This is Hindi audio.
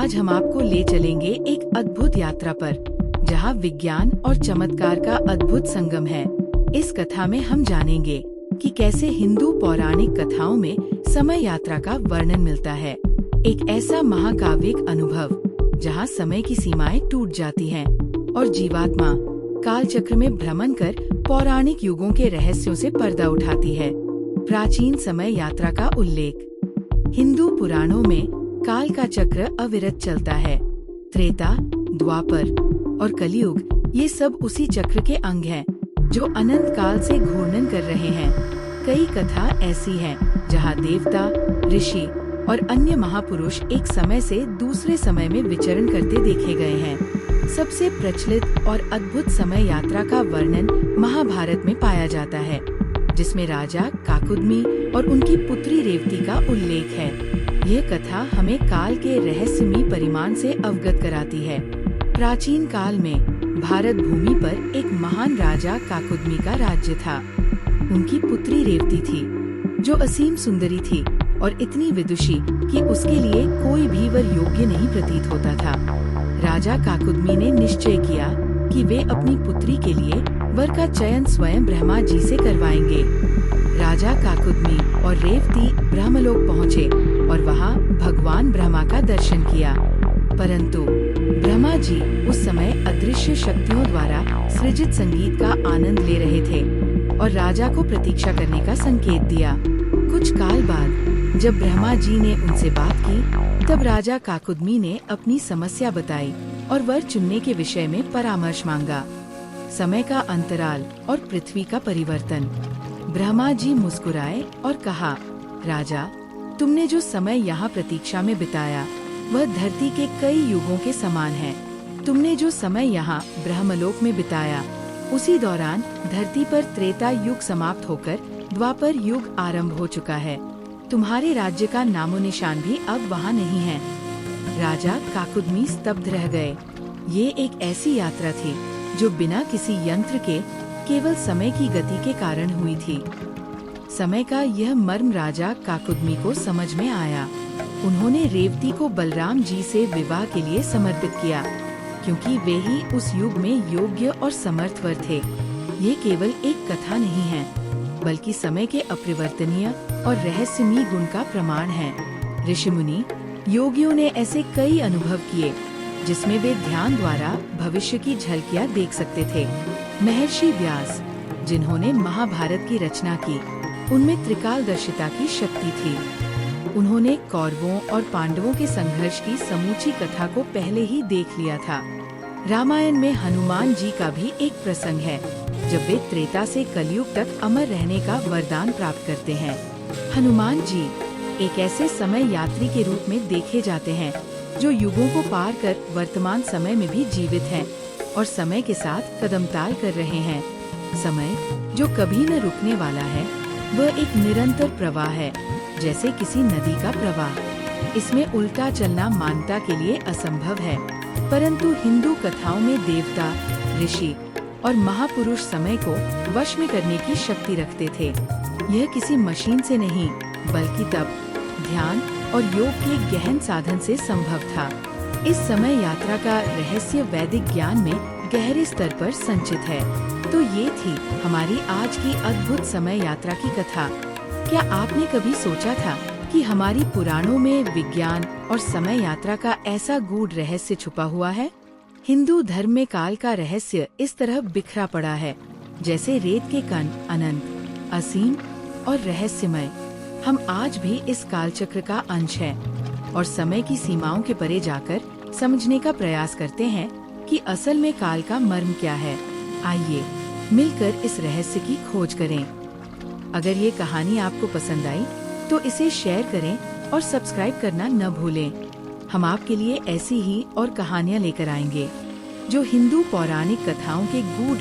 आज हम आपको ले चलेंगे एक अद्भुत यात्रा पर, जहां विज्ञान और चमत्कार का अद्भुत संगम है। इस कथा में हम जानेंगे कि कैसे हिंदू पौराणिक कथाओं में समय यात्रा का वर्णन मिलता है। एक ऐसा महाकाव्यिक अनुभव जहां समय की सीमाएं टूट जाती हैं और जीवात्मा काल चक्र में भ्रमण कर पौराणिक युगों के रहस्यों से पर्दा उठाती है। प्राचीन समय यात्रा का उल्लेख। हिंदू पुराणों में काल का चक्र अविरत चलता है। त्रेता, द्वापर और कलियुग ये सब उसी चक्र के अंग हैं, जो अनंत काल से घूर्णन कर रहे हैं। कई कथा ऐसी हैं जहां देवता, ऋषि और अन्य महापुरुष एक समय से दूसरे समय में विचरण करते देखे गए हैं। सबसे प्रचलित और अद्भुत समय यात्रा का वर्णन महाभारत में पाया जाता है, जिसमें राजा काकुदमी और उनकी पुत्री रेवती का उल्लेख है। यह कथा हमें काल के रहस्यमयी परिमाण से अवगत कराती है। प्राचीन काल में भारत भूमि पर एक महान राजा काकुदमी का राज्य था। उनकी पुत्री रेवती थी, जो असीम सुंदरी थी और इतनी विदुषी कि उसके लिए कोई भी वर योग्य नहीं प्रतीत होता था। राजा काकुदमी ने निश्चय किया कि वे अपनी पुत्री के लिए वर का चयन स्वयं ब्रह्मा जी से करवाएंगे। राजा काकुदमी और रेवती ब्रह्मलोक पहुँचे और वहाँ भगवान ब्रह्मा का दर्शन किया, परंतु ब्रह्मा जी उस समय अदृश्य शक्तियों द्वारा सृजित संगीत का आनंद ले रहे थे और राजा को प्रतीक्षा करने का संकेत दिया। कुछ काल बाद जब ब्रह्मा जी ने उनसे बात की, तब राजा काकुदमी ने अपनी समस्या बताई और वर चुनने के विषय में परामर्श मांगा। समय का अंतराल और पृथ्वी का परिवर्तन। ब्रह्मा जी मुस्कुराए और कहा, राजा, तुमने जो समय यहाँ प्रतीक्षा में बिताया वह धरती के कई युगों के समान है। तुमने जो समय यहाँ ब्रह्मलोक में बिताया, उसी दौरान धरती पर त्रेता युग समाप्त होकर द्वापर युग आरंभ हो चुका है। तुम्हारे राज्य का नामो निशान भी अब वहाँ नहीं है। राजा काकुदमी स्तब्ध रह गए। ये एक ऐसी यात्रा थी जो बिना किसी यंत्र के केवल समय की गति के कारण हुई थी। समय का यह मर्म राजा काकुदमी को समझ में आया। उन्होंने रेवती को बलराम जी से विवाह के लिए समर्पित किया, क्योंकि वे ही उस युग में योग्य और समर्थ वर थे। ये केवल एक कथा नहीं है, बल्कि समय के अपरिवर्तनीय और रहस्यमयी गुण का प्रमाण है। ऋषि मुनि योगियों ने ऐसे कई अनुभव किए, जिसमें वे ध्यान द्वारा भविष्य की झलकियां देख सकते थे। महर्षि व्यास, जिन्होंने महाभारत की रचना की, उनमें त्रिकालदर्शिता की शक्ति थी। उन्होंने कौरवों और पांडवों के संघर्ष की समूची कथा को पहले ही देख लिया था। रामायण में हनुमान जी का भी एक प्रसंग है, जब वे त्रेता से कलयुग तक अमर रहने का वरदान प्राप्त करते हैं। हनुमान जी एक ऐसे समय यात्री के रूप में देखे जाते हैं, जो युगों को पार कर वर्तमान समय में भी जीवित हैं और समय के साथ कदमताल कर रहे हैं। समय, जो कभी न रुकने वाला है, वह एक निरंतर प्रवाह है, जैसे किसी नदी का प्रवाह। इसमें उल्टा चलना मानवता के लिए असंभव है, परंतु हिंदू कथाओं में देवता, ऋषि और महापुरुष समय को वश में करने की शक्ति रखते थे। यह किसी मशीन से नहीं, बल्कि तप, ध्यान और योग के गहन साधन से संभव था। इस समय यात्रा का रहस्य वैदिक ज्ञान में गहरे स्तर पर संचित है। तो ये थी हमारी आज की अद्भुत समय यात्रा की कथा। क्या आपने कभी सोचा था कि हमारी पुराणों में विज्ञान और समय यात्रा का ऐसा गूढ़ रहस्य छुपा हुआ है? हिंदू धर्म में काल का रहस्य इस तरह बिखरा पड़ा है, जैसे रेत के कण, अनंत, असीम और रहस्यमय। हम आज भी इस कालचक्र का अंश हैं और समय की सीमाओं के परे जाकर समझने का प्रयास करते हैं कि असल में काल का मर्म क्या है। आइए मिलकर इस रहस्य की खोज करें। अगर ये कहानी आपको पसंद आई तो इसे शेयर करें और सब्सक्राइब करना न भूलें। हम आपके लिए ऐसी ही और कहानियाँ लेकर आएंगे, जो हिंदू पौराणिक कथाओं के गूढ़